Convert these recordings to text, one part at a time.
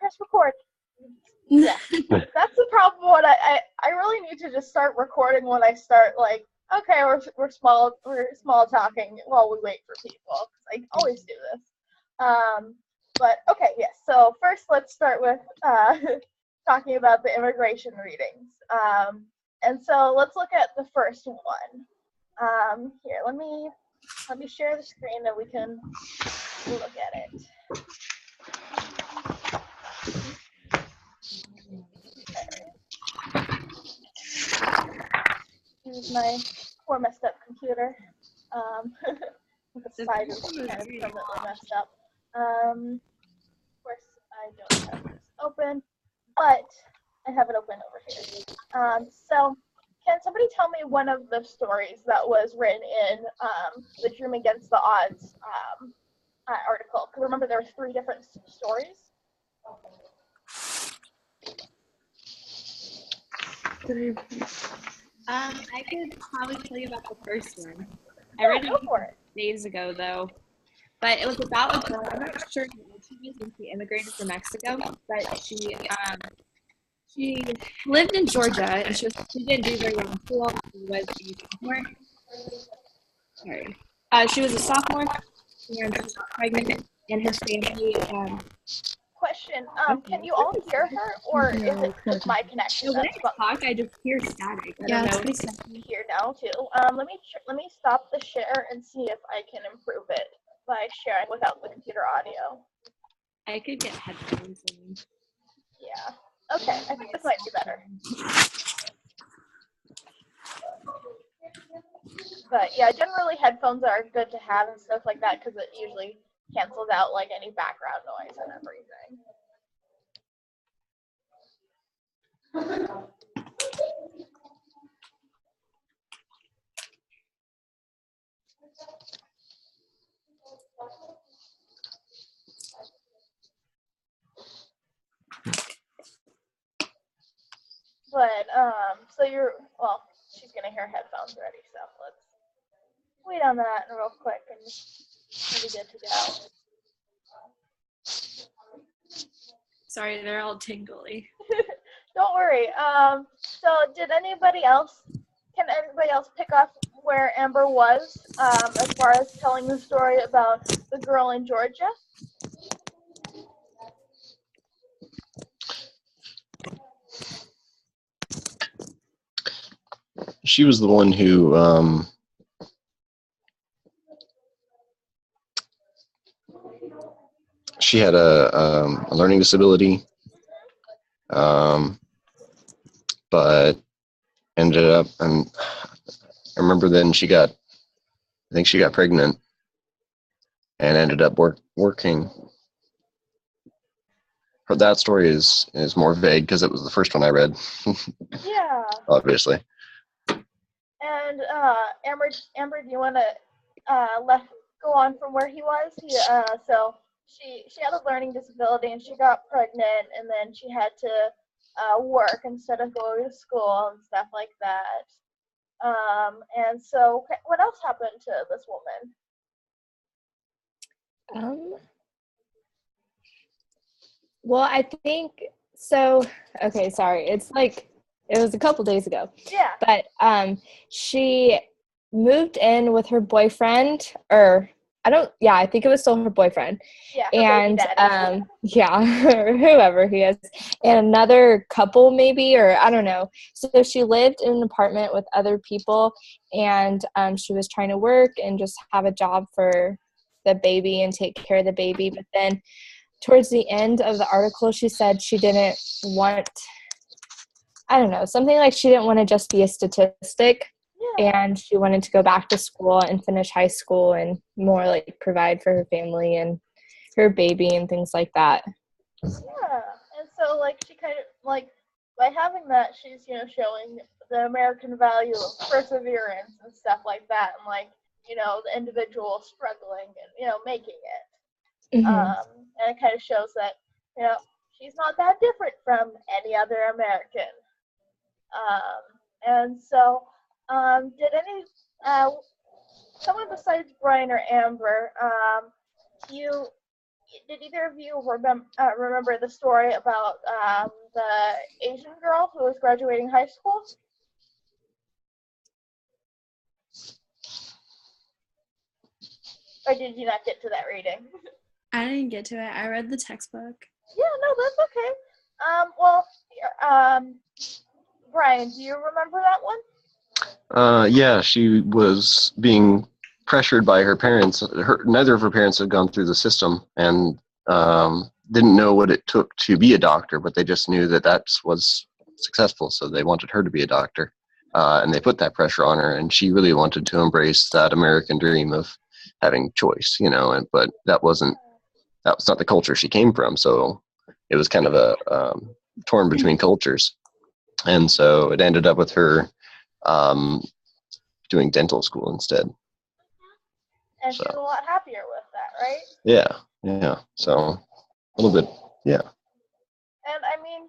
press record. Yeah, that's the problem. When I really need to just start recording when I start, like, okay, we're small talking while we wait for people. I always do this. But okay, yes. So first, let's start with talking about the immigration readings. And so let's look at the first one. Here, let me share the screen and we can look at it. Use my poor messed up computer. The side is kind of permanently messed up. Of course, I don't have this open, but I have it open over here. So can somebody tell me one of the stories that was written in the Dream Against the Odds article? Because remember, there were 3 different stories. I could probably tell you about the first one. I read it days ago, though. But it was about a girl. I'm not sure how old she was when she immigrated from Mexico, but she lived in Georgia, and she didn't do very well in school. She was a sophomore. Sorry. She was a sophomore, and she got pregnant, and her family. Question, can you all hear her, or is it just my connection? When I talk, I just hear static. I don't know. It's here now too. Let me stop the share and see if I can improve it by sharing without the computer audio. I could get headphones. Yeah. Okay, I think this might be better. But yeah, generally headphones are good to have and stuff like that because it usually cancels out like any background noise and everything. But so she's gonna hear headphones ready, so let's wait on that real quick and we'll be good to go. Sorry, they're all tingly. Don't worry. So can anybody else pick up where Amber was as far as telling the story about the girl in Georgia? She was the one who she had a learning disability, but ended up, and I remember then I think she got pregnant and ended up working. That story is more vague because it was the first one I read. Yeah. Obviously. And Amber, do you want to go on from where he was? So she had a learning disability and she got pregnant, and then she had to work instead of going to school and stuff like that. And so what else happened to this woman? Well, I think so. Okay, sorry. It's like it was a couple days ago. Yeah. But she moved in with her boyfriend, or I think it was still her boyfriend. Yeah. And or whoever he is, and another couple maybe, or I don't know. So she lived in an apartment with other people, and she was trying to work and just have a job for the baby and take care of the baby. But then towards the end of the article, she said she didn't want, I don't know, something like she didn't want to just be a statistic. Yeah. And she wanted to go back to school and finish high school and more like provide for her family and her baby and things like that. Yeah. And so like she kind of like by having that, she's, showing the American value of perseverance and stuff like that, and like, the individual struggling and, making it. Mm-hmm. And it kind of shows that, she's not that different from any other American. And so, did someone besides Brian or Amber, you did either of you remember the story about the Asian girl who was graduating high school? Or did you not get to that reading? I didn't get to it. I read the textbook. Yeah, no, that's okay. Well, Brian, do you remember that one? Yeah, she was being pressured by her parents. Neither of her parents had gone through the system and didn't know what it took to be a doctor, but they just knew that was successful, so they wanted her to be a doctor. And they put that pressure on her, and she really wanted to embrace that American dream of having choice, but that was not the culture she came from, so it was kind of a torn between cultures. And so it ended up with her doing dental school instead. And she's a lot happier with that, right? Yeah. So a little bit, yeah. And I mean,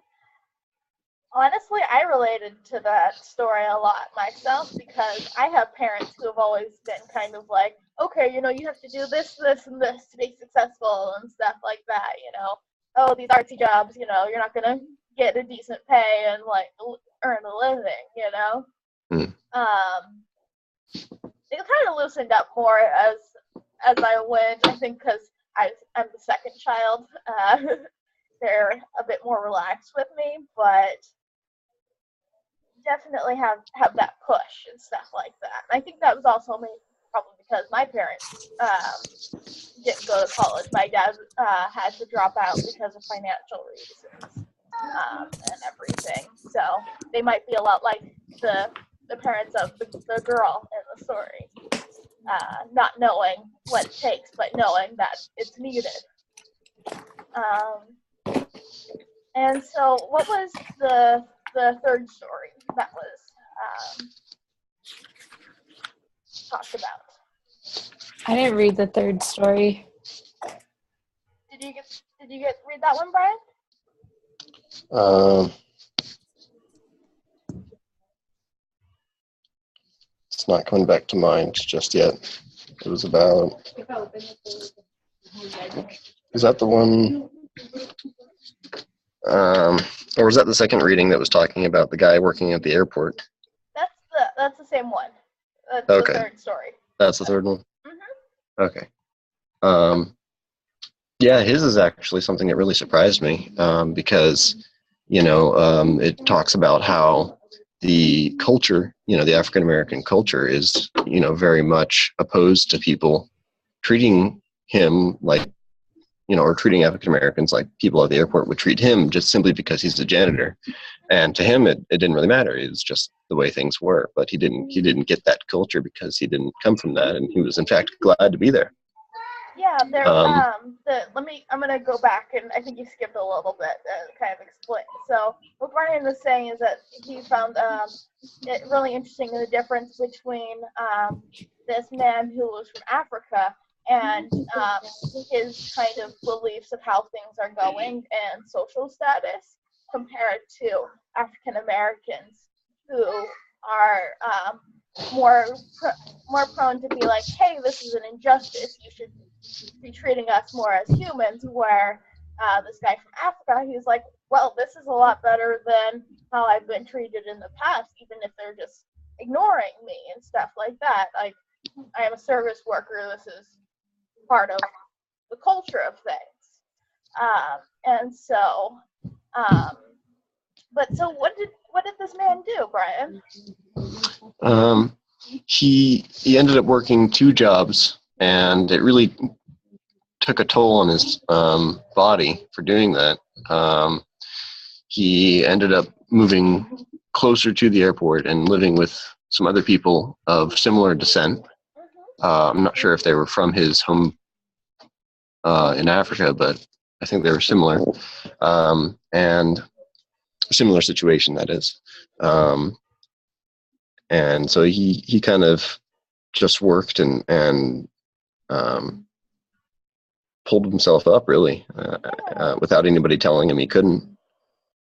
honestly, I related to that story a lot myself because I have parents who have always been kind of like, okay, you have to do this, this, and this to be successful and stuff like that, Oh, these artsy jobs, you're not going to get a decent pay and, like, earn a living, Mm. It kind of loosened up more as I went, I think because I'm the second child. They're a bit more relaxed with me, but definitely have that push and stuff like that. And I think that was also probably because my parents didn't go to college. My dad had to drop out because of financial reasons and everything. So they might be a lot like the parents of the girl in the story, not knowing what it takes, but knowing that it's needed. And so, what was the third story that was talked about? I didn't read the third story. Did you read that one, Brian? It's not coming back to mind just yet. It was about. Is that the one? Or was that the second reading that was talking about the guy working at the airport? That's the same one. That's okay. The third story. That's the third one? Mm-hmm. Okay. Yeah, his is actually something that really surprised me because, it talks about how the culture, the African American culture is, very much opposed to people treating him like, or treating African Americans like people at the airport would treat him just simply because he's a janitor. And to him, it didn't really matter. It was just the way things were. But he didn't get that culture because he didn't come from that, and he was in fact glad to be there. Yeah, there. I'm gonna go back, and I think you skipped a little bit and kind of explain. So what Brian was saying is that he found it really interesting the difference between this man who was from Africa and his kind of beliefs of how things are going and social status compared to African Americans who are more prone to be like, hey, this is an injustice. You should be treating us more as humans, where this guy from Africa, he's like, well, this is a lot better than how I've been treated in the past, even if they're just ignoring me and stuff like that. Like, I am a service worker. This is part of the culture of things. And so, but so what did this man do, Brian? He ended up working 2 jobs, and it really took a toll on his body for doing that. He ended up moving closer to the airport and living with some other people of similar descent. I'm not sure if they were from his home in Africa, but I think they were similar. And a similar situation, that is. And so he kind of just worked and pulled himself up, really, without anybody telling him he couldn't.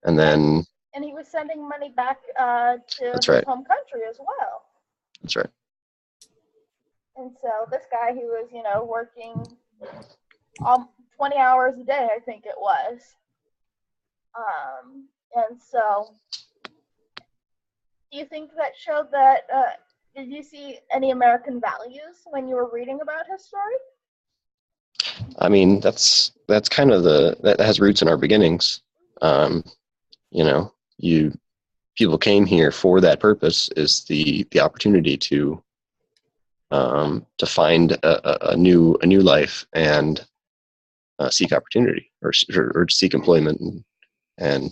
And then... And he was sending money back to his home country as well. That's right. And so this guy, he was, working 20 hours a day, I think it was. And so, do you think that showed that, did you see any American values when you were reading about his story? I mean, that's kind of that has roots in our beginnings. You know, people came here for that purpose, is the opportunity to find a new life and seek opportunity, or seek employment, and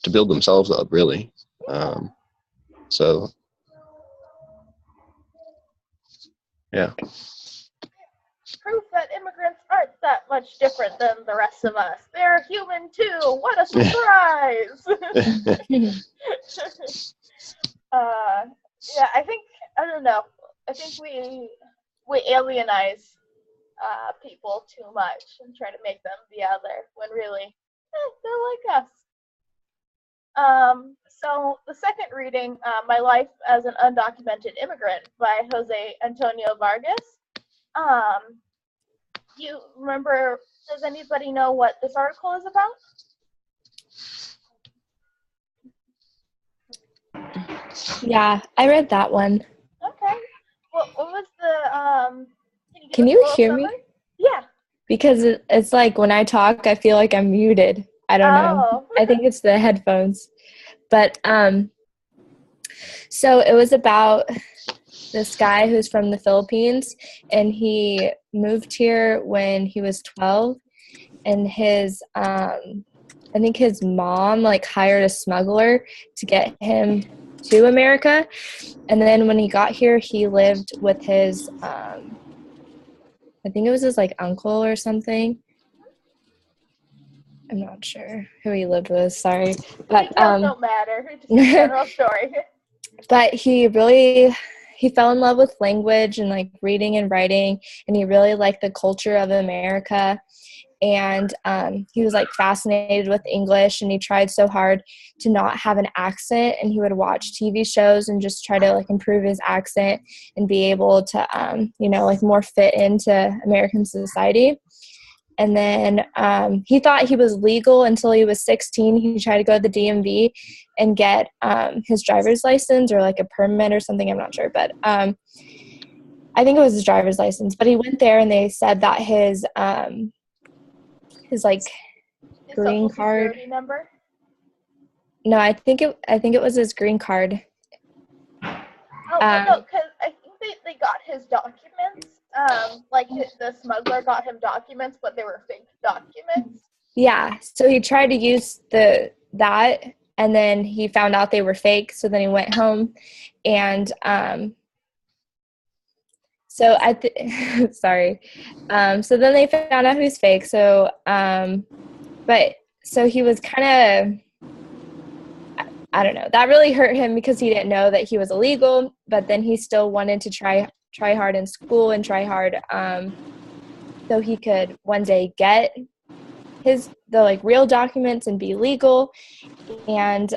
to build themselves up, really. So yeah. Proof that immigrants aren't that much different than the rest of us. They're human too. What a surprise! Yeah, I don't know. I think we alienize people too much and try to make them the other when really they're like us. So the second reading, My Life as an Undocumented Immigrant by Jose Antonio Vargas. You remember, does anybody know what this article is about? Yeah, I read that one. Okay. What was the, can you hear me? Yeah. Because it's like when I talk, I feel like I'm muted. I don't know. I think it's the headphones. But so it was about this guy who's from the Philippines, and he moved here when he was 12, and his I think his mom like hired a smuggler to get him to America. And then when he got here, he lived with his I think it was his like uncle or something. I'm not sure who he lived with, sorry. But details don't matter. It's just a general story. But he fell in love with language and like reading and writing, and he really liked the culture of America. And he was like fascinated with English, and he tried so hard to not have an accent, and he would watch TV shows and just try to like improve his accent and be able to like more fit into American society. And then he thought he was legal until he was 16. He tried to go to the DMV and get his driver's license or like a permit or something. I'm not sure, but I think it was his driver's license. But he went there, and they said that his like green card. Security number? No, I think it was his green card. Oh, no, because I think they got his documents. Like the smuggler got him documents, but they were fake documents. Yeah, so he tried to use that, and then he found out they were fake. So then he went home, and so sorry. So then they found out who's fake. So but so he was kind of, I don't know, that really hurt him because he didn't know that he was illegal, but then he still wanted to try hard in school and try hard so he could one day get the like real documents and be legal. And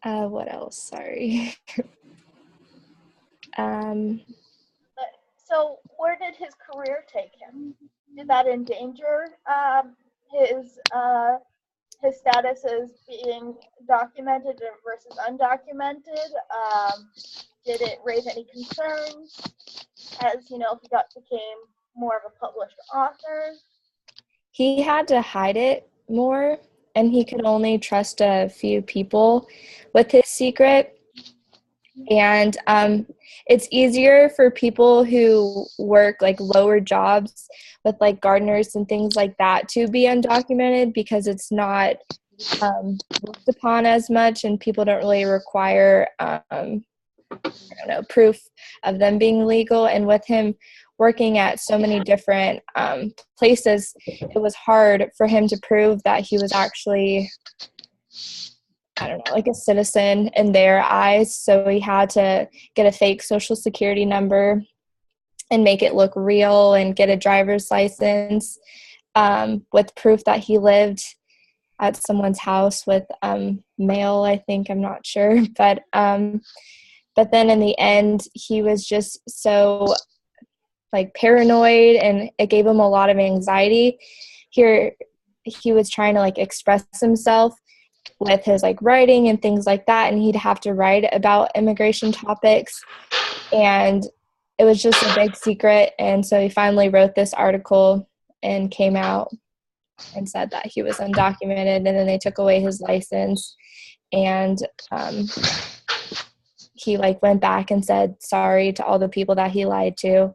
what else? Sorry. So where did his career take him? Did that endanger his status as being documented versus undocumented? Did it raise any concerns as, he became more of a published author? He had to hide it more, and he could only trust a few people with his secret. And it's easier for people who work like lower jobs with like gardeners and things like that to be undocumented, because it's not looked upon as much, and people don't really require proof of them being legal. And with him working at so many different places, it was hard for him to prove that he was actually, I don't know, like a citizen in their eyes. So he had to get a fake social security number and make it look real, and get a driver's license with proof that he lived at someone's house with mail, I think, I'm not sure. But then in the end, he was just so like paranoid, and it gave him a lot of anxiety. Here he was trying to like express himself with his like writing and things like that, and he'd have to write about immigration topics, and it was just a big secret. And so he finally wrote this article and came out and said that he was undocumented, and then they took away his license, and he like went back and said sorry to all the people that he lied to.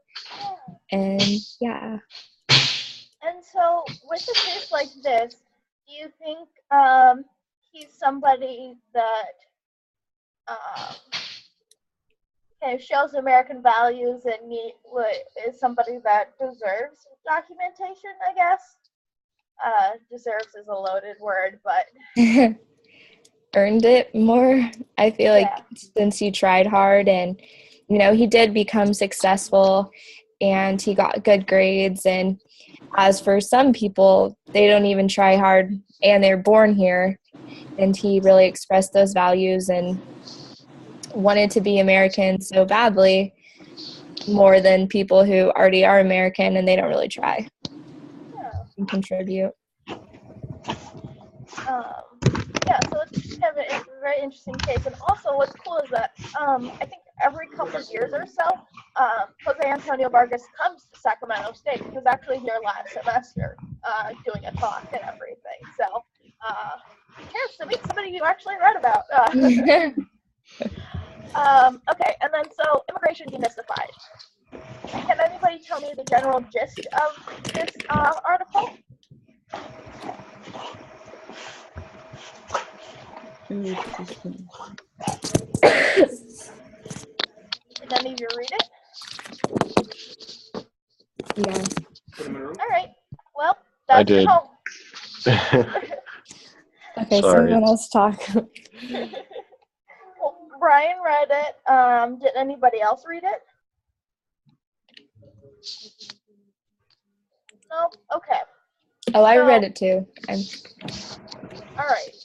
And yeah. And so with a case like this, do you think he's somebody that kind of shows American values and is somebody that deserves documentation, I guess? Deserves is a loaded word, but earned it more. I feel like since he tried hard, and he did become successful and he got good grades. And as for some people, they don't even try hard and they're born here, and he really expressed those values and wanted to be American so badly, more than people who already are American and they don't really try and contribute. So it's kind of a very interesting case. And also what's cool is that I think every couple of years or so, Jose Antonio Vargas comes to Sacramento State. He was actually here last semester doing a talk and everything. So chance to meet somebody you actually read about. Okay, and then so immigration demystified. Can anybody tell me the general gist of this article? Did any of you read it? Yeah. All right. Well, that's your home. Okay, Sorry. someone else talk. Well, Brian read it. Did anybody else read it? No? Okay. Oh, I read it too. All right.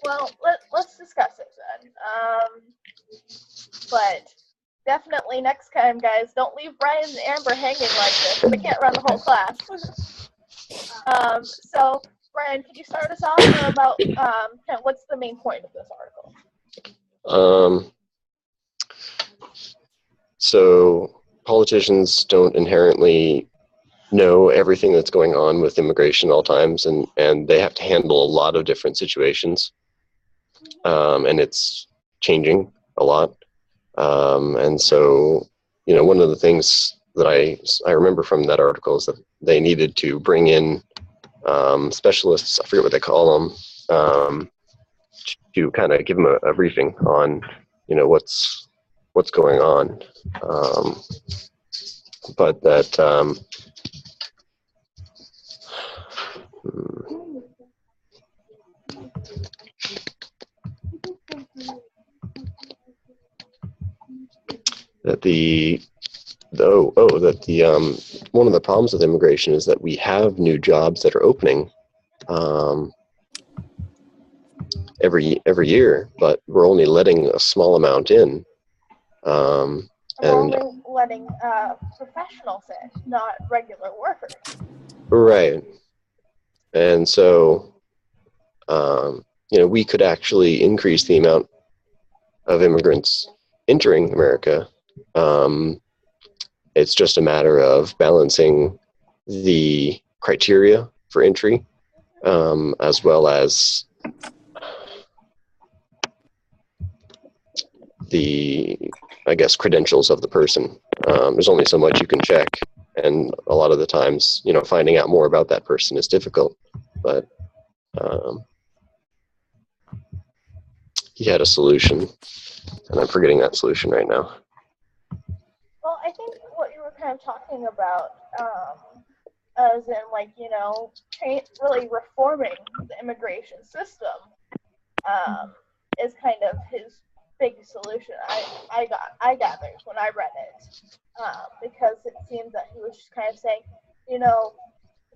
Well, let's discuss it then. But definitely next time, guys, don't leave Brian and Amber hanging like this. They can't run the whole class. So, Brian, could you start us off about kind of what's the main point of this article? So politicians don't inherently know everything that's going on with immigration at all times, and they have to handle a lot of different situations, and it's changing a lot. And so, one of the things that I remember from that article is that they needed to bring in specialists, I forget what they call them, to kind of give them a briefing on, what's going on. But that one of the problems with immigration is that we have new jobs that are opening every year, but we're only letting a small amount in. And only letting professionals in, not regular workers. Right. And so, we could actually increase the amount of immigrants entering America. It's just a matter of balancing the criteria for entry, as well as the, I guess, credentials of the person. There's only so much you can check, and a lot of the times, finding out more about that person is difficult. But he had a solution, and I'm forgetting that solution right now. Well, I think what you were kind of talking about, as in really reforming the immigration system, is kind of his big solution. I gathered when I read it, because it seemed that he was just kind of saying, the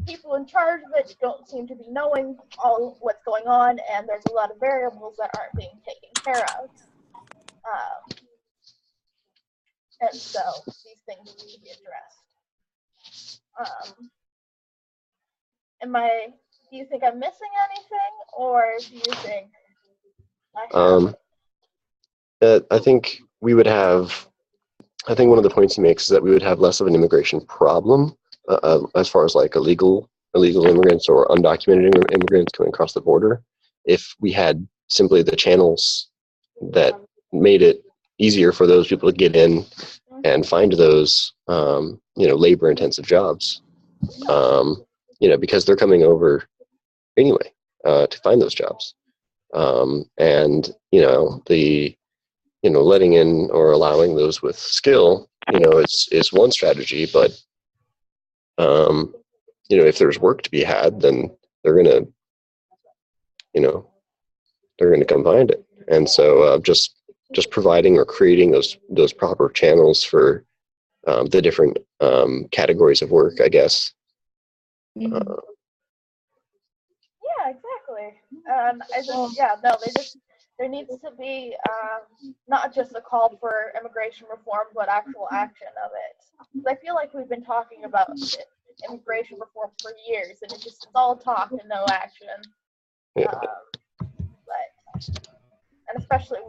people in charge of it don't seem to be knowing all what's going on, and there's a lot of variables that aren't being taken care of. And so these things need to be addressed. Do you think I'm missing anything, or do you think I have? I think we would have. I think one of the points he makes is that we would have less of an immigration problem as far as like illegal immigrants or undocumented immigrants coming across the border if we had simply the channels that made it easier for those people to get in and find those labor intensive jobs, because they're coming over anyway to find those jobs, and the letting in or allowing those with skill is one strategy, but if there's work to be had, then they're gonna come find it. And so just providing or creating those proper channels for the different categories of work, I guess. Yeah, exactly. There needs to be not just a call for immigration reform, but actual action of it. 'Cause I feel like we've been talking about immigration reform for years, and it's all talk and no action. And especially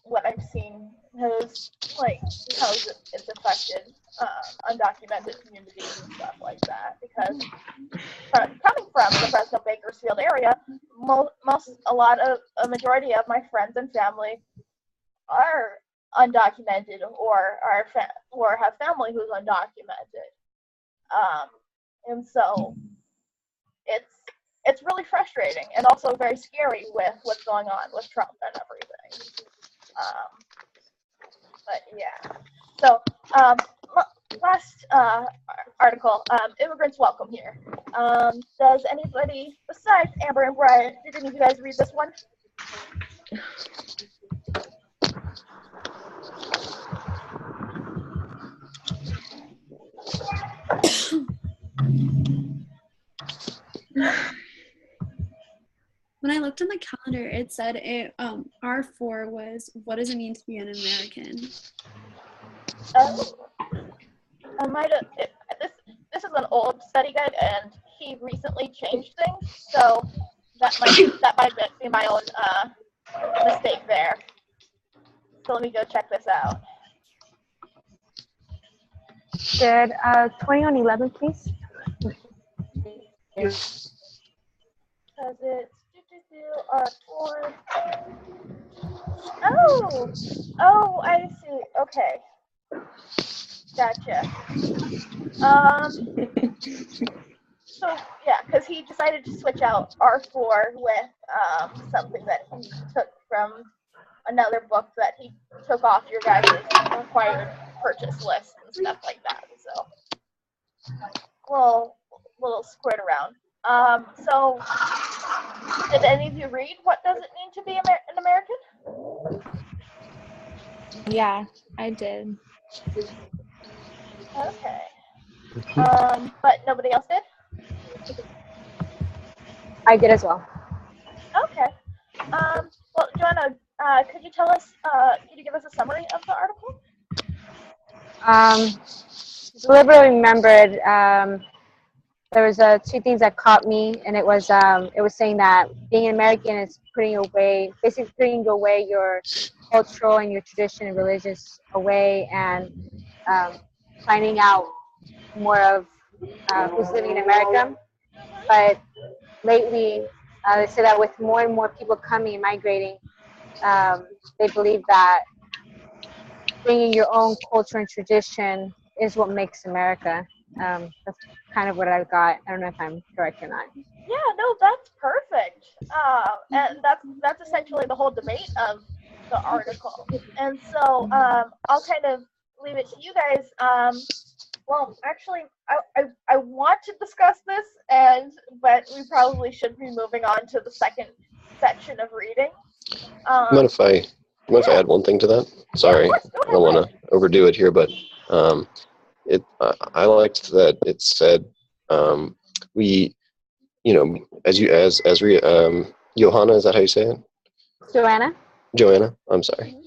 what I've seen has how it's affected undocumented communities and stuff like that. Because coming from the Fresno Bakersfield area, a majority of my friends and family are undocumented or have family who's undocumented, and so it's really frustrating and also very scary with what's going on with Trump and everything. But yeah. So last article, immigrants welcome here. Does anybody besides Amber and Brian, did any of you guys read this one? When I looked on the calendar, it said R4 was what does it mean to be an American? I might have. This is an old study guide, and he recently changed things, so that might be my own mistake there. So let me go check this out. Good. 2111, please. Because it's R4. Oh, I see. Okay, gotcha. So yeah, because he decided to switch out R4 with something that he took from another book that he took off your guys' required purchase list and stuff like that. So little squared around. So did any of you read What Does It Mean to Be an American? Yeah, I did. Okay. But nobody else did? I did as well. Okay. Well, Joanna, could you give us a summary of the article? Deliberately remembered, there was two things that caught me, and it was saying that being an American is basically putting away your cultural and your tradition and religious away, and finding out more of who's living in America. But lately, they say that with more and more people coming and migrating, they believe that bringing your own culture and tradition is what makes America. That's kind of what I got. I don't know if I'm correct or not. Yeah, no, that's perfect. And that's essentially the whole debate of the article. And so I'll kind of leave it to you guys. Well, actually, I want to discuss this, but we probably should be moving on to the second section of reading. Mind if I add one thing to that? Sorry, I don't want to overdo it here, but I liked that it said we, Johanna, is that how you say it? Joanna, I'm sorry.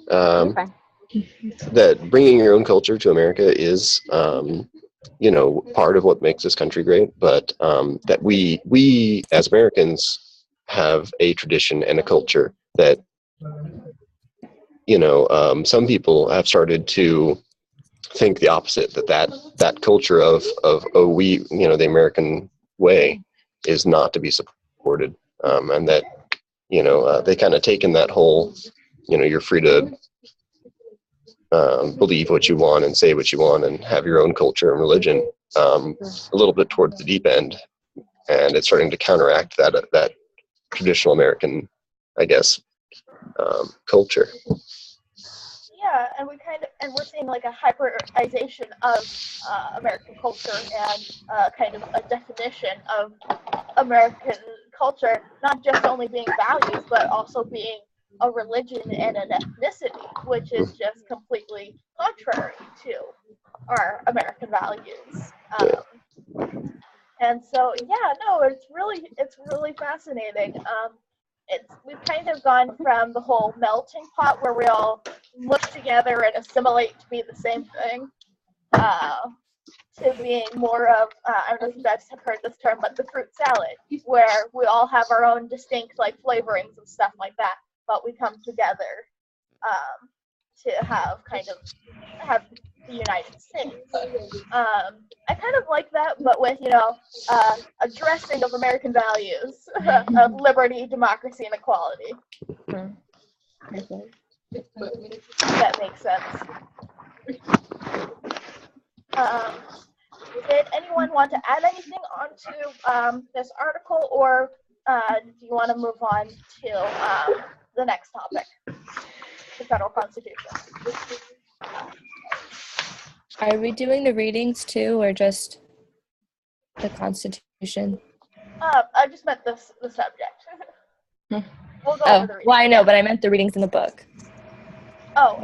That bringing your own culture to America is part of what makes this country great, but that we as Americans have a tradition and a culture that, some people have started to think the opposite, that culture of the American way is not to be supported, and that, they kind of taken that whole, you're free to believe what you want and say what you want and have your own culture and religion, a little bit towards the deep end, and it's starting to counteract that traditional American, I guess, culture. Yeah, and we're seeing like a hyperization of American culture and kind of a definition of American culture, not just only being values, but also being a religion and an ethnicity, which is just completely contrary to our American values. And so, yeah, no, it's really fascinating. We've kind of gone from the whole melting pot where we all mush together and assimilate to be the same thing, to being more of, I don't know if you guys have heard this term, but the fruit salad, where we all have our own distinct like flavorings and stuff like that, but we come together to have the United States. I kind of like that, but with, a dressing of American values of liberty, democracy, and equality. That makes sense. Did anyone want to add anything onto this article, or do you want to move on to the next topic, the federal constitution? Are we doing the readings too, or just the Constitution? I just meant the subject. We'll go over the readings. Well, I know, but I meant the readings in the book. Oh,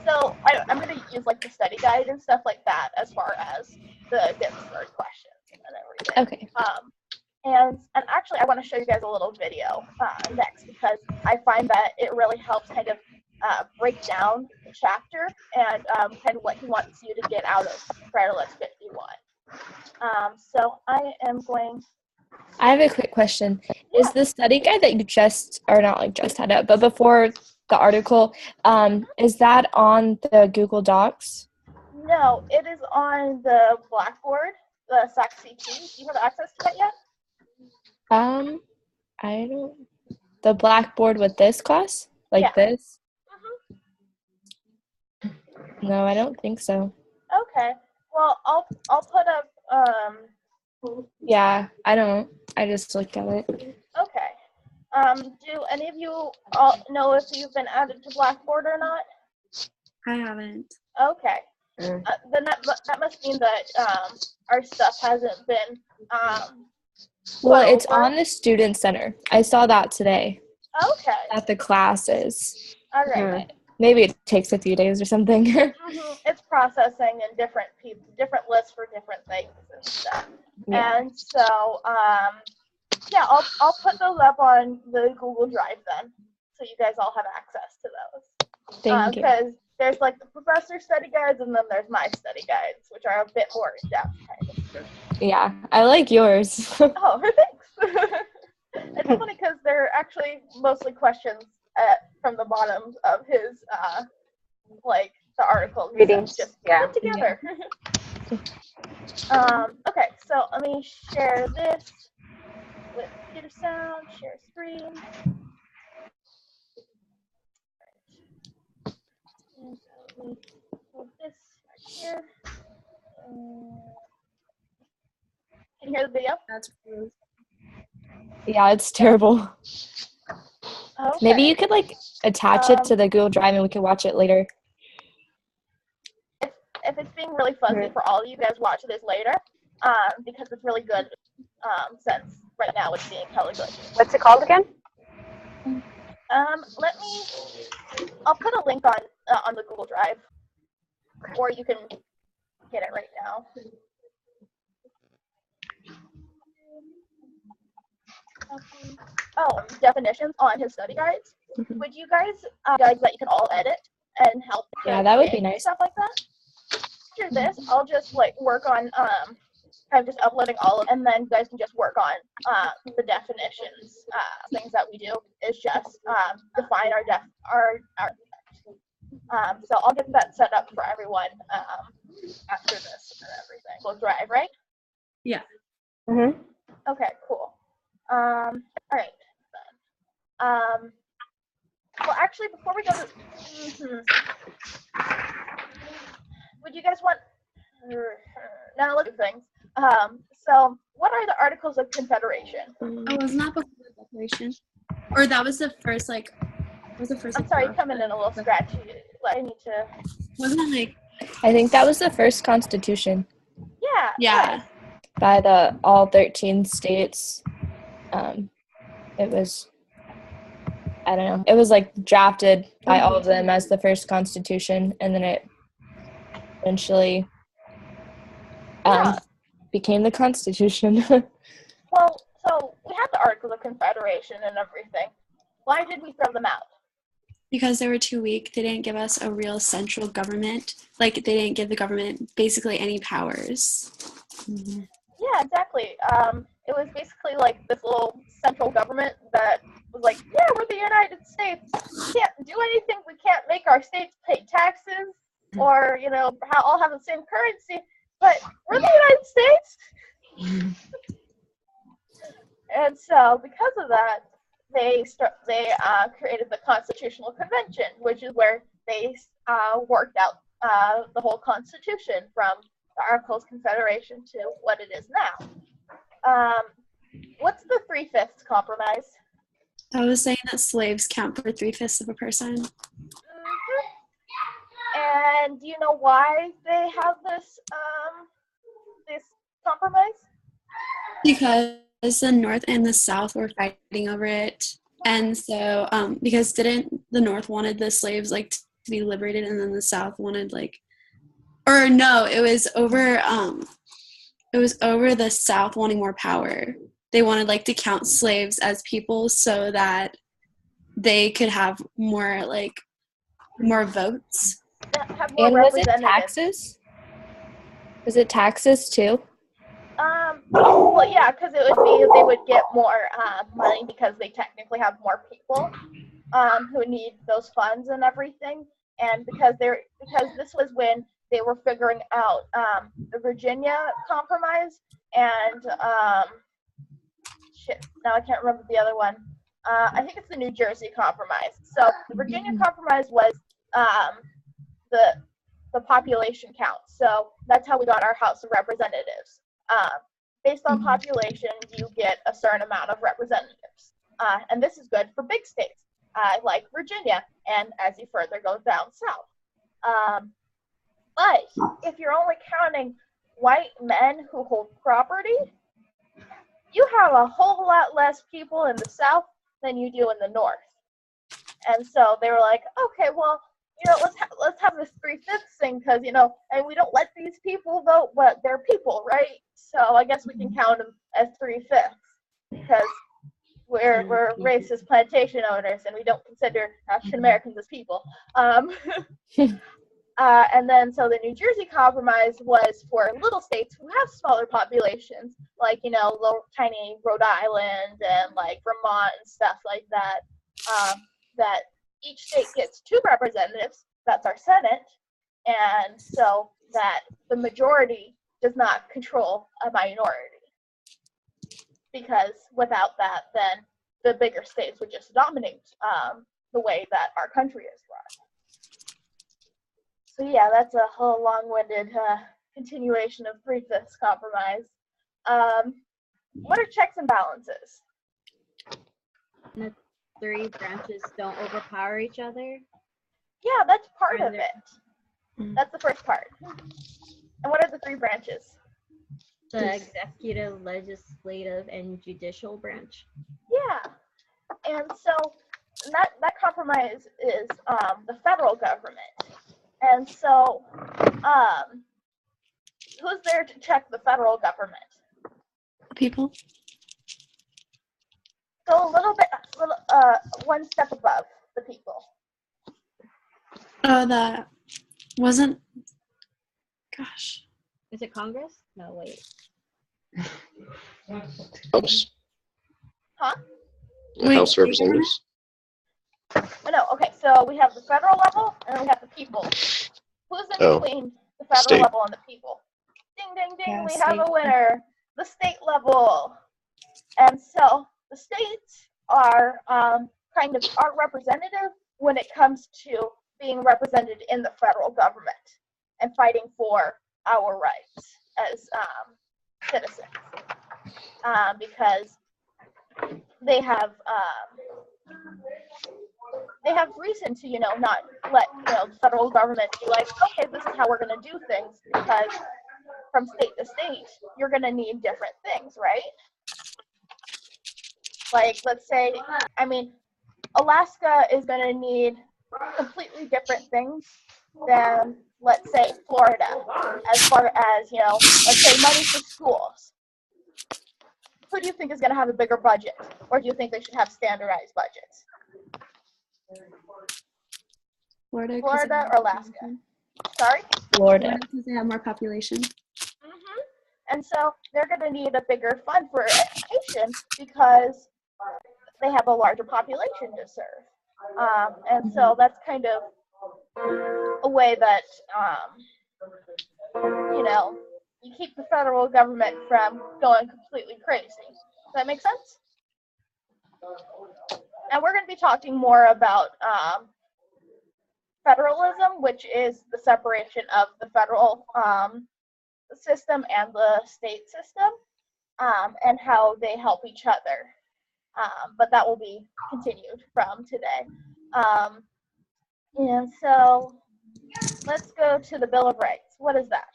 so I'm going to use like the study guide and stuff like that as far as the Ginsburg questions and everything. Okay. And actually, I want to show you guys a little video next, because I find that it really helps kind of break down the chapter and kind of what he wants you to get out of Federalist 51. So I am going. I have a quick question. Yeah. Is the study guide that you just, or not like just had up, but before the article, is that on the Google Docs? No, it is on the Blackboard, the SAC-CT. Do you have access to that yet? I don't. The Blackboard with this class? Like this? Mm-hmm. No, I don't think so. Okay. Well, I'll put up. Yeah, I just looked at it. Okay. Do any of you all know if you've been added to Blackboard or not? I haven't. Okay. Then that must mean that our stuff hasn't been. Well, it's on the Student Center. I saw that today. Okay. At the classes. All right. Maybe it takes a few days or something. It's processing in different lists for different things and stuff. Yeah. And so, I'll put those up on the Google Drive then, so you guys all have access to those. Thank you. Because there's like the professor study guides, and then there's my study guides, which are a bit more in depth, kind of. Yeah, I like yours. Oh, thanks. It's funny because they're actually mostly questions from the bottom of his like the article readings. Just put together. Okay, so let me share this with computer sound. Share screen. And so let me move this right here. Can you hear the video? That's cool. Yeah, it's terrible. Okay. Maybe you could like attach it to the Google Drive and we can watch it later. If it's being really fuzzy for all of you guys, watch this later, because it's really good, since right now it's being hella good. What's it called again? I'll put a link on the Google Drive, or you can get it right now. Oh, definitions on his study guides. Would you guys guides that you can all edit and help? Yeah, that would be nice. Stuff like that. after this, I'll just like work on I'm just uploading all of, and then you guys can just work on the definitions. Things that we do is just define our so I'll get that set up for everyone after this and everything. We'll drive, right? Yeah. Mm-hmm. Okay, cool. All right. Then. Well, actually, before we go to, would you guys want? Now look at things. So what are the Articles of Confederation? Oh, wasn't that before the Declaration? Or that was the first, like, was the first? I'm sorry, coming in a little scratchy. I need to. Wasn't it like? I think that was the first constitution Yeah. Yeah. by all 13 states. It was, I don't know, it was like drafted by all of them as the first constitution, and then it eventually became the Constitution. Well, so we had the Articles of Confederation and everything. Why did we throw them out? Because they were too weak. They didn't give us a real central government. Like, they didn't give the government basically any powers. Mm-hmm. Yeah, exactly. It was basically like this little central government that was like, yeah, we're the United States. We can't do anything. We can't make our states pay taxes or, all have the same currency. But we're the United States. And so because of that, they created the Constitutional Convention, which is where they worked out the whole Constitution from the Articles of Confederation to what it is now. What's the 3/5 compromise? I was saying that slaves count for 3/5 of a person. Mm-hmm. And do you know why they have this compromise? Because the North and the South were fighting over it, and so because didn't the North wanted the slaves like to be liberated, and then the South wanted it was over the South wanting more power. They wanted to count slaves as people so that they could have more votes. Have more and was it representatives. taxes? Was it taxes too? Well, yeah, because they would get more money because they technically have more people who need those funds and everything, and because this was when they were figuring out the Virginia Compromise and now I can't remember the other one. I think it's the New Jersey Compromise. So the Virginia Compromise was the population count. So that's how we got our House of Representatives. Based on population, you get a certain amount of representatives. And this is good for big states like Virginia and as you further go down south. But if you're only counting white men who hold property, you have a whole lot less people in the South than you do in the North. And so they were like, okay, well, let's have this 3/5 thing because, and we don't let these people vote, but they're people, right? So I guess we can count them as 3/5 because we're racist plantation owners and we don't consider African Americans as people. And then so the New Jersey Compromise was for little states who have smaller populations, like, little tiny Rhode Island and like Vermont and stuff like that, that each state gets 2 representatives, that's our Senate, and so that the majority does not control a minority. Because without that, then the bigger states would just dominate the way that our country is run. So yeah, that's a whole long-winded continuation of 3/5 compromise. What are checks and balances? The 3 branches don't overpower each other. Yeah, that's part of it. That's the first part. And what are the 3 branches? The executive, legislative, and judicial branch. Yeah. And so that compromise is the federal government. And so who's there to check the federal government? People. So a little bit, one step above the people. Oh, that wasn't Gosh. Is it Congress? No, wait. House. Huh? The House of Representatives. Oh, no, okay, so we have the federal level and then we have the people. Who's in between the federal State. level and the people? Ding, ding, ding, Yeah, we have a state. winner. The state level. And so the states are kind of our representative when it comes to being represented in the federal government and fighting for our rights as citizens. Because they have reason to, not let, the federal government be like, okay, this is how we're going to do things, because from state to state, you're going to need different things, right? Like, let's say, Alaska is going to need completely different things than, let's say, Florida, as far as, let's say money for schools. Who do you think is going to have a bigger budget? Or do you think they should have standardized budgets? Florida or Alaska? Sorry? Florida. Because they have more population. Mm-hmm. And so they're going to need a bigger fund for education because they have a larger population to serve. And so that's kind of a way that, you keep the federal government from going completely crazy. Does that make sense? And we're going to be talking more about federalism, which is the separation of the federal system and the state system, and how they help each other. But that will be continued from today. And so let's go to the Bill of Rights. What is that?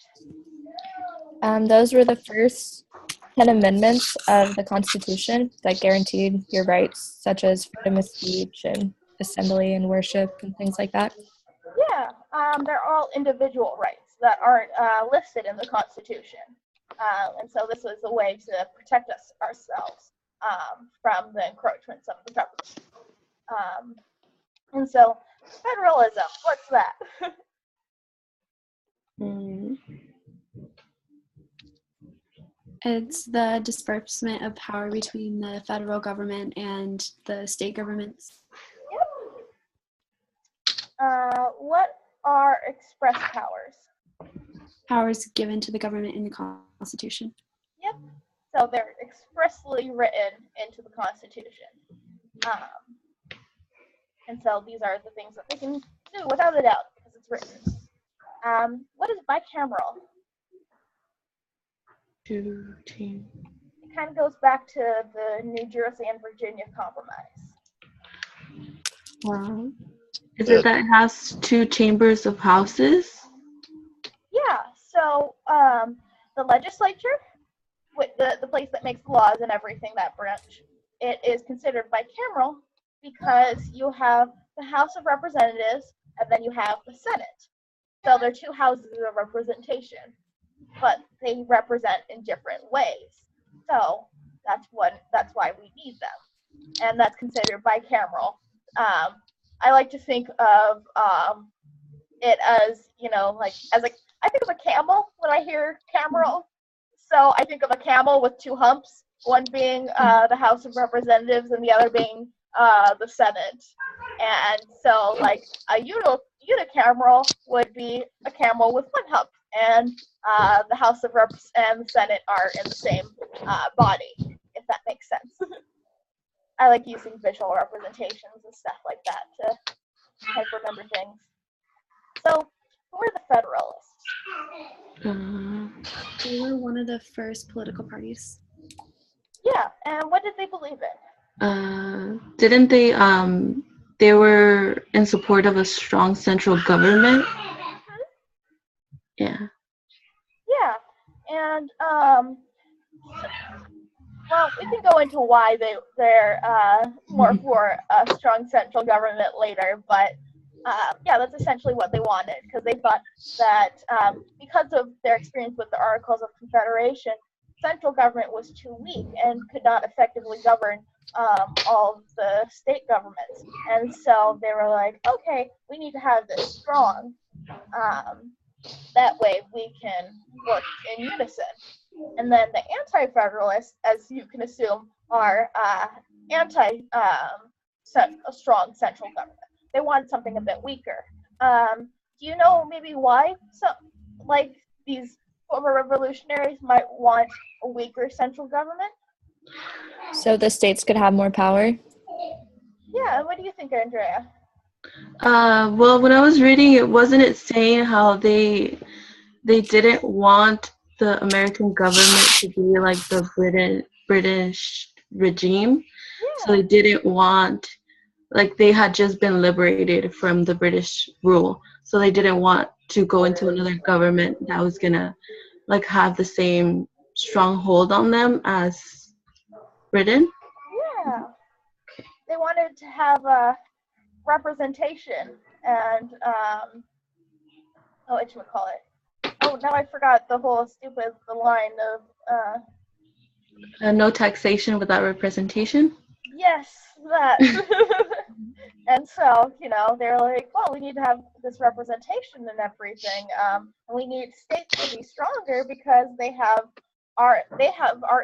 Those were the first 10 amendments of the Constitution that guaranteed your rights, such as freedom of speech and assembly and worship and things like that. Yeah, they're all individual rights that aren't listed in the Constitution. And so this is a way to protect ourselves from the encroachments of the government. And so federalism, what's that? It's the disbursement of power between the federal government and the state governments. Yep. What are express powers? Powers given to the government in the Constitution. Yep. So they're expressly written into the Constitution. And so these are the things that they can do without a doubt because it's written. What is bicameral? It kind of goes back to the New Jersey and Virginia Compromise. Wow. Is it that it has 2 chambers of houses? Yeah, so the legislature, with the place that makes laws and everything, that branch, it is considered bicameral because you have the House of Representatives and then you have the Senate. So they're 2 houses of representation, but they represent in different ways. So that's why we need them, and that's considered bicameral. I like to think of it as, I think of a camel when I hear cameral. So I think of a camel with 2 humps, one being the House of Representatives and the other being the Senate. And so, like, a unicameral would be a camel with 1 hump, and the House of Reps and the Senate are in the same body, if that makes sense. I like using visual representations and stuff like that to kind of remember things. So, who are the Federalists? They were one of the first political parties. Yeah, and what did they believe in? Didn't they were in support of a strong central government? Yeah. Yeah, and well, we can go into why they're more for a strong central government later, but yeah, that's essentially what they wanted, because they thought that because of their experience with the Articles of Confederation, central government was too weak and could not effectively govern all of the state governments. And so they were like, okay, we need to have this strong. That way we can work in unison. And then the anti-federalists, as you can assume, are anti a strong central government. They want something a bit weaker. Do you know maybe why like these former revolutionaries might want a weaker central government? So the states could have more power. Yeah, what do you think, Andrea? Well, when I was reading it, wasn't it saying how they didn't want the American government to be like the British regime, so they didn't want, like, they had just been liberated from the British rule, so they didn't want to go into another government that was gonna like have the same stronghold on them as Britain. Yeah, they wanted to have a representation and what you would call it. Oh, now I forgot the line of No taxation without representation. yes, that. And so, they're like, well, we need to have this representation and everything. And we need states to be stronger because they have our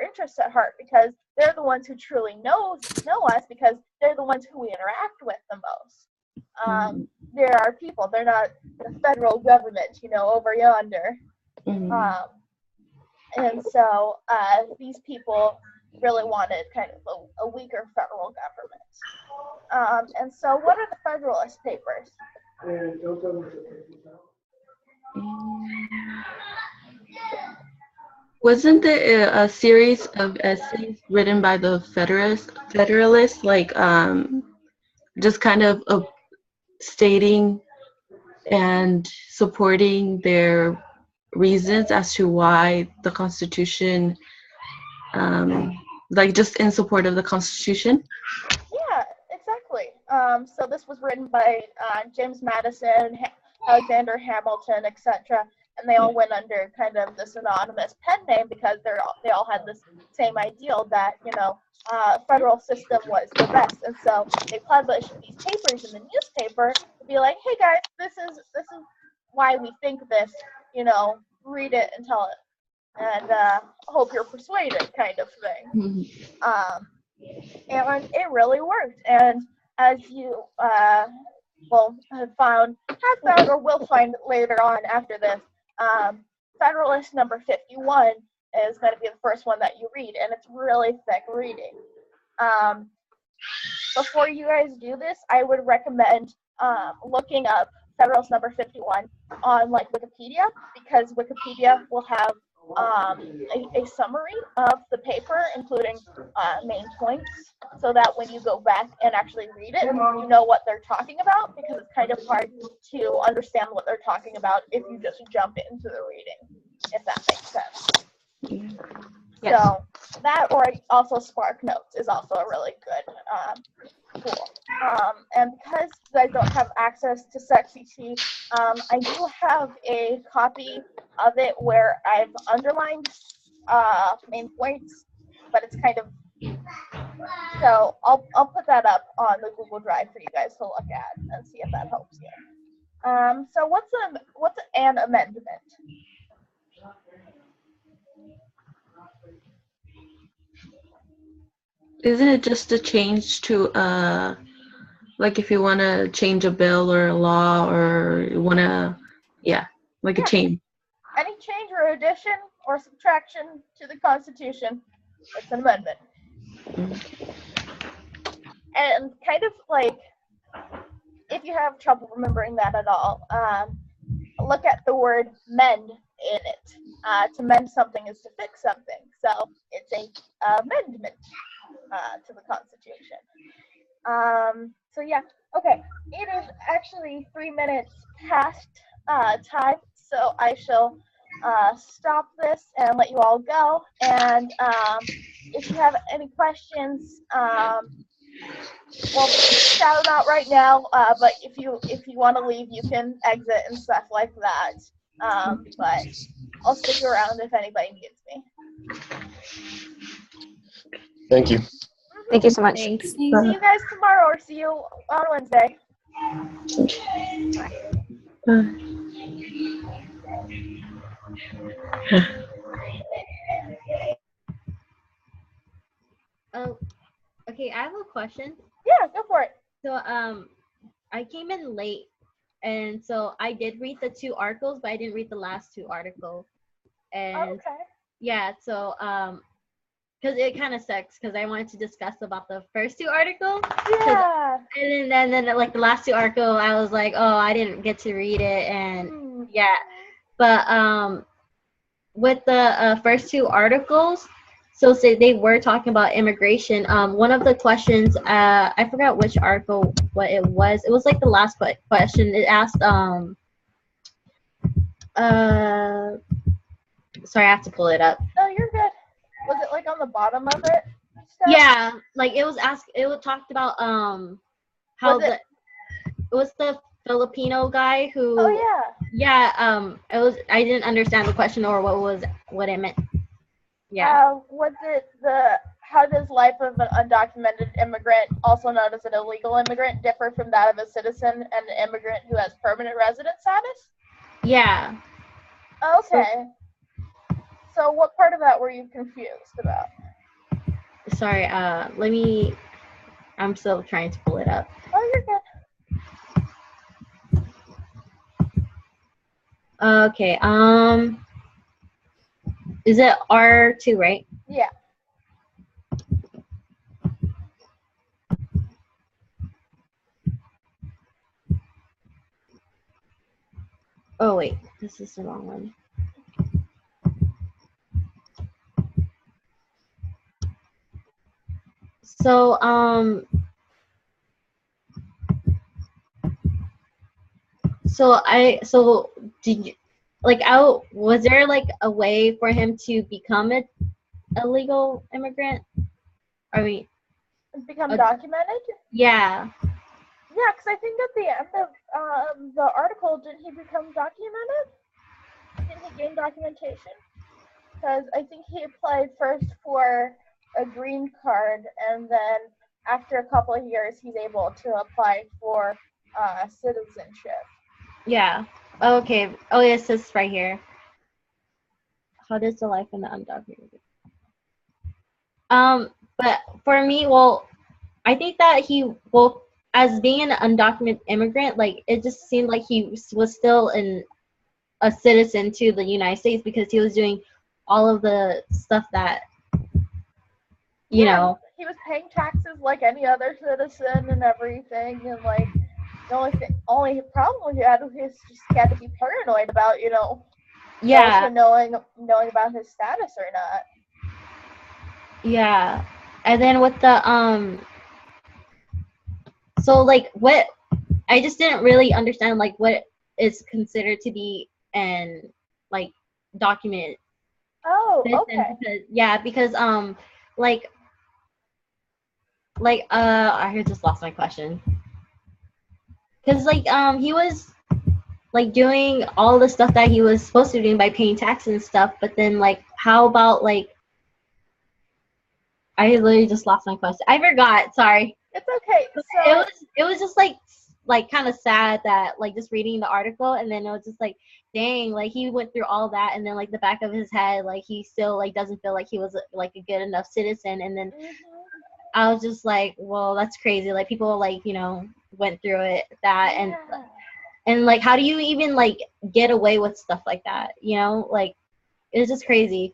interests at heart, because they're the ones who truly know us, because they're the ones who we interact with the most. They're our people. They're not the federal government, over yonder. And so these people really wanted kind of a weaker federal government. And so what are the Federalist Papers? Wasn't there a series of essays written by the Federalists, like just kind of stating and supporting their reasons as to why the Constitution, like just in support of the Constitution? Yeah, exactly. So this was written by James Madison, Alexander Hamilton, etc., and they all went under kind of this anonymous pen name because they all had this same ideal that federal system was the best, and so they published these papers in the newspaper to be like, hey guys, this is why we think this. Read it and tell it, and hope you're persuaded, kind of thing. And it really worked. And as you have found or will find later on after this, Federalist number 51 is going to be the first one that you read, and it's really thick reading. Before you guys do this, I would recommend looking up Federalist number 51 on Wikipedia, because Wikipedia will have a summary of the paper, including main points, so that when you go back and actually read it, you know what they're talking about, because it's kind of hard to understand what they're talking about if you just jump into the reading, if that makes sense. Yes. So that, or also Spark Notes is also a really good tool. And because you guys don't have access to SecCT, I do have a copy of it where I've underlined main points, but it's kind of, so I'll put that up on the Google Drive for you guys to look at and see if that helps you. So what's an amendment? Isn't it just a change to like if you want to change a bill or a law, or you want to, a change. Any change or addition or subtraction to the Constitution, it's an amendment. And kind of like, if you have trouble remembering that at all, look at the word mend in it. To mend something is to fix something. So it's an amendment to the Constitution. So yeah, okay. It is actually 3 minutes past time, so I shall stop this and let you all go. And if you have any questions, shout them out right now. But if you want to leave, you can exit and stuff like that. But I'll stick around if anybody needs me. Thank you. Thank you so much. Thanks. See you guys tomorrow, or see you on Wednesday. Bye. Oh, okay. I have a question. Yeah, go for it. So I came in late, and so I did read the 2 articles, but I didn't read the last 2 articles. And Okay. yeah, so because it kind of sucks because I wanted to discuss about the first 2 articles. Yeah. And then like the last 2 article, I was like, oh, I didn't get to read it, and yeah. But with the first 2 articles, so say they were talking about immigration. One of the questions, I forgot which article what it was. It was like the last question. It asked sorry, I have to pull it up. No, you're good. Was it like on the bottom of it? Stuff? Yeah, like it was asked. It was talked about how Was it- it was the Filipino guy who. Oh yeah. Yeah. It was. I didn't understand the question or what it meant. Yeah. Was it how does life of an undocumented immigrant, also known as an illegal immigrant, differ from that of a citizen and an immigrant who has permanent resident status? Yeah. Okay. So what part of that were you confused about? Sorry. Let me. I'm still trying to pull it up. Oh, you're good. Okay. Is it R2, right? Yeah. Oh wait, this is the wrong one. So did you like out was there like a way for him to become a legal immigrant? I mean, Become documented? yeah. Yeah, because I think at the end of the article, didn't he become documented? Didn't he gain documentation? Because I think he applied first for a green card, and then after a couple of years, he's able to apply for citizenship. Yeah. Okay. Oh, yes, it's right here. How does the life in the undocumented? But for me, well, I think that as being an undocumented immigrant, like it just seemed like he was still a citizen to the United States because he was doing all of the stuff that you know. He was paying taxes like any other citizen and everything, and like the only problem he had was he had to be paranoid about Yeah. knowing about his status or not. Yeah. And then with the so like what I just didn't really understand like what is considered to be an like documented. Oh, okay. Because I just lost my question. Cause he was like doing all the stuff that he was supposed to be doing by paying taxes and stuff, but then like how about like I literally just lost my question. I forgot. Sorry. It's okay. So it was just like kind of sad that like just reading the article and then it was just like dang, like he went through all that and then like the back of his head like he still like doesn't feel like he was like a good enough citizen and then I was just like, well, that's crazy. Like people like went through and like how do you even like get away with stuff like that? Like it's just crazy.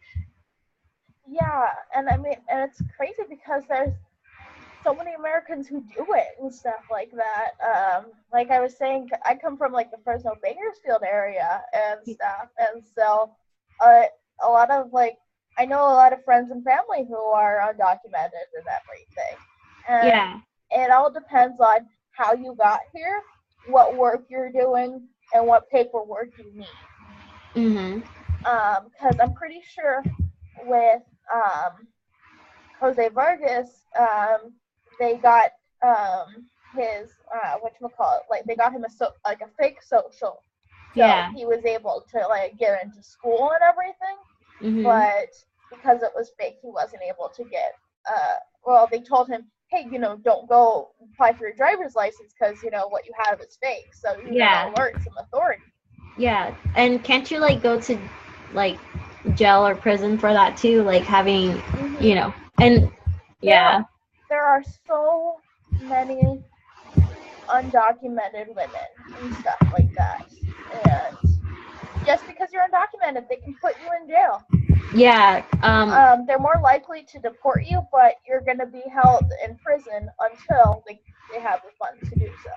Yeah, and I mean, and it's crazy because there's so many Americans who do it and stuff like that. Like I was saying, I come from like the Fresno Bakersfield area and stuff, and so a lot of like I know a lot of friends and family who are undocumented and everything. And it all depends on how you got here, what work you're doing, and what paperwork you need. Because I'm pretty sure with Jose Vargas, they got his whatchamacallit, like they got him a fake social, so he was able to like get into school and everything. But because it was fake, he wasn't able to get. Well, they told him, hey, don't go apply for your driver's license because what you have is fake. So you gotta alert some authority. Yeah, and can't you like go to like jail or prison for that too, like having, you know, and yeah. There are so many undocumented women and stuff like that. And just because you're undocumented, they can put you in jail. Yeah. They're more likely to deport you, but you're going to be held in prison until they have the funds to do so.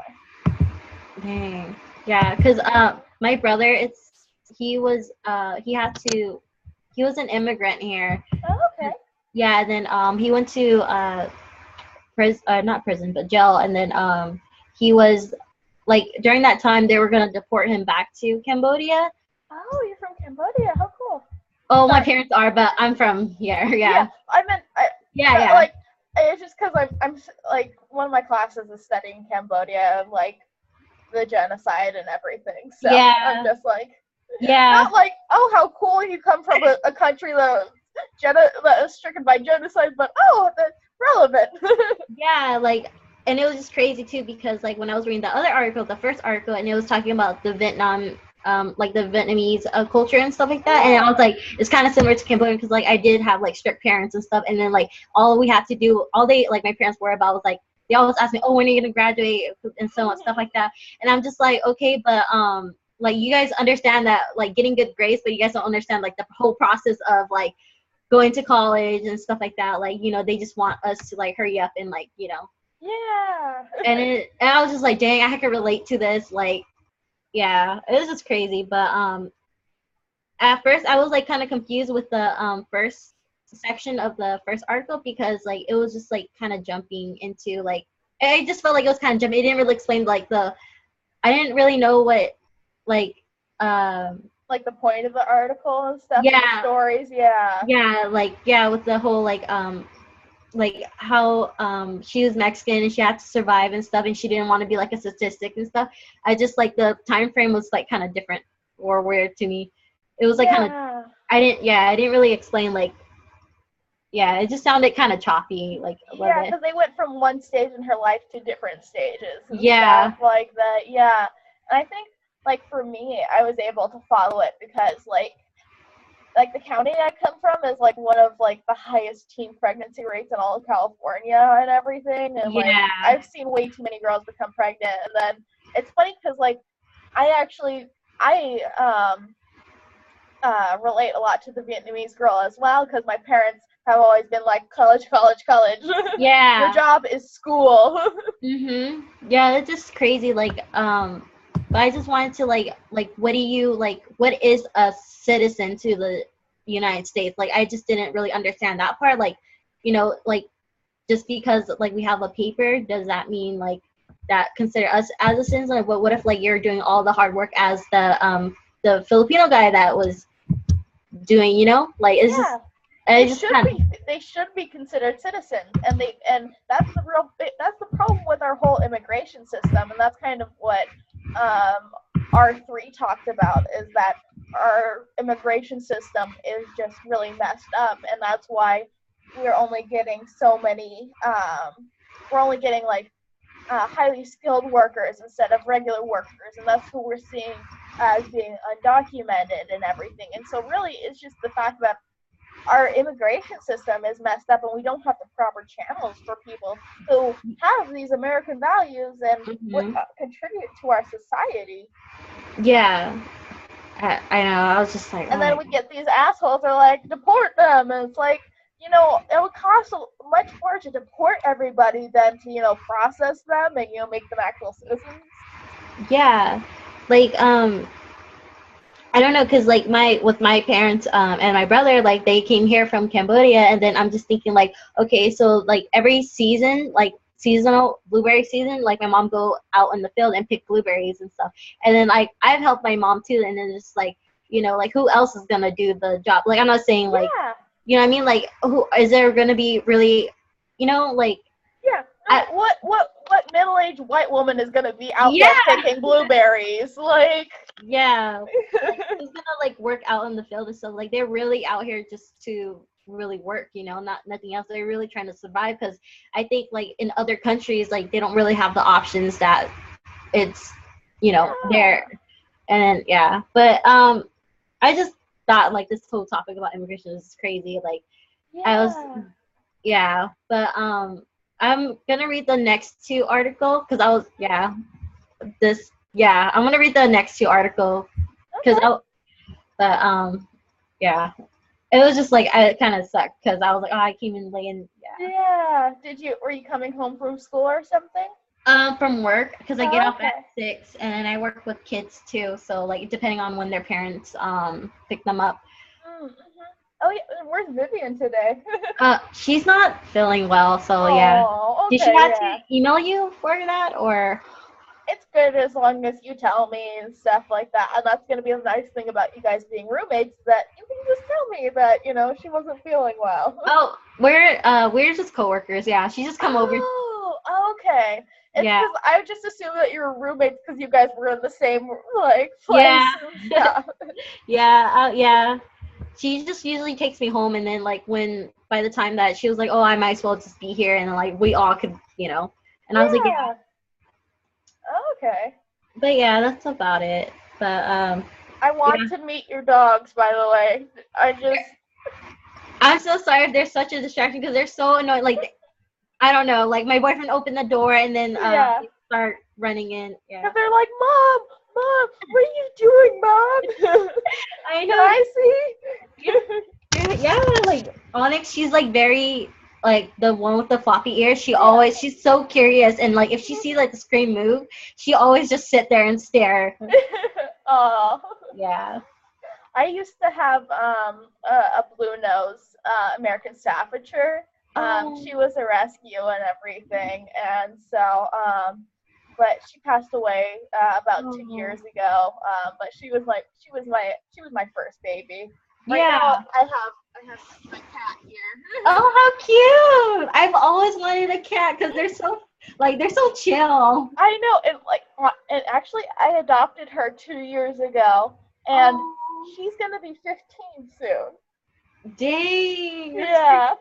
Dang. Yeah, because my brother, he was an immigrant here. Oh, okay. Yeah, and then he went to not prison, but jail, and then he was like during that time they were gonna deport him back to Cambodia. Oh, you're from Cambodia? How cool. Oh, my parents are, but I'm from here. Yeah. I meant. Yeah. Like, it's just because I'm like one of my classes is studying Cambodia and like the genocide and everything. So yeah. I'm just like, yeah. Not like, oh, how cool you come from a country that is stricken by genocide, but oh, that's relevant. Yeah, like, and it was just crazy too because like when I was reading the other article, the first article, and it was talking about the Vietnam. Like the Vietnamese culture and stuff like that, and I was like, it's kind of similar to Cambodia because like I did have like strict parents and stuff, and then like all we had to do, all they like my parents were about was like they always asked me, oh, when are you gonna graduate and so on stuff like that, and I'm just like, okay, but like you guys understand that like getting good grades, but you guys don't understand like the whole process of like going to college and stuff like that, like you know they just want us to like hurry up and like you know. Yeah. And I was just like, dang, I could relate to this, like. Yeah, it was just crazy, but at first I was like kind of confused with the first section of the first article because like it was just like kind of jumping into like I just felt like it was kind of jumping. It didn't really explain like I didn't really know what like the point of the article and stuff. Yeah. And the stories. Yeah. Yeah, like yeah, with the whole like how she was Mexican and she had to survive and stuff and she didn't want to be like a statistic and stuff. I just like the time frame was like kind of different or weird to me. It was like kind of I didn't really explain like it just sounded kind of choppy like because they went from one stage in her life to different stages and stuff like that. Yeah, and I think like for me I was able to follow it because like the county I come from is like one of like the highest teen pregnancy rates in all of California and everything. And like I've seen way too many girls become pregnant. And then it's funny because like I relate a lot to the Vietnamese girl as well because my parents have always been like college. Yeah. Your job is school. Yeah, it's just crazy. Like but I just wanted to like what is a citizen to the United States? Like I just didn't really understand that part. Like, you know, like just because like we have a paper, does that mean like that consider us as a citizen? Like, what if like you're doing all the hard work as the Filipino guy that was doing, you know? Like it's just they should be considered citizens, and that's the problem with our whole immigration system, and that's kind of what R3 talked about is that our immigration system is just really messed up, and that's why we're only getting so many we're only getting like highly skilled workers instead of regular workers, and that's who we're seeing as being undocumented and everything. And so really it's just the fact that our immigration system is messed up and we don't have the proper channels for people who have these American values and contribute to our society. Yeah. I know. I was just like, and then we get these assholes who are like, deport them. And it's like, you know, it would cost much more to deport everybody than to, you know, process them and, you know, make them actual citizens. Yeah. Like, I don't know, because like with my parents and my brother, like they came here from Cambodia, and then I'm just thinking like, okay, so like every season, like seasonal blueberry season, like my mom go out in the field and pick blueberries and stuff, and then like I've helped my mom too, and then it's like, you know, like who else is gonna do the job? Like I'm not saying like, you know what I mean? Like who is there gonna be really, you know, like what middle-aged white woman is gonna be out there picking blueberries? Like like, who's gonna like work out in the field and stuff? Like they're really out here just to really work, you know, nothing else. They're really trying to survive, because I think like in other countries, like they don't really have the options that it's, you know, there. And but I just thought like this whole topic about immigration is crazy. Like I was, but I'm gonna read the next two article because I was I'm gonna read the next two article because it was just like it kind of sucked because I was like, oh, I came in late and Were you coming home from school or something? From work because I get off at 6 and then I work with kids too, so like depending on when their parents pick them up. Mm-hmm. Oh yeah, where's Vivian today? She's not feeling well, so okay, did she have to email you for that or? It's good as long as you tell me and stuff like that, and that's gonna be a nice thing about you guys being roommates, that you can just tell me that she wasn't feeling well. Oh, we're just coworkers. Yeah, she just come over. Oh, okay. It's because I just assumed that you were roommates because you guys were in the same like place. Yeah. She just usually takes me home, and then like by the time that she was like, oh, I might as well just be here, and then, like we all could, and I was like, yeah. Okay. But yeah, that's about it. But I want to meet your dogs, by the way. I'm so sorry if they're such a distraction because they're so annoying. Like, I don't know. Like, my boyfriend opened the door and then they start running in. Yeah. And they're like, Mom, what are you doing, Mom? I know. Can I see? Yeah, like Onyx, she's like very like the one with the floppy ears. She's so curious, and like if she sees like the screen move, she always just sit there and stare. Oh. Yeah. I used to have a blue nose American Staffordshire. She was a rescue and everything, and so but she passed away about 2 years ago. But she was my first baby. Right now, I have my cat here. Oh, how cute! I've always wanted a cat because they're so chill. I know, and actually, I adopted her 2 years ago, and she's gonna be 15 soon. Dang. Yeah.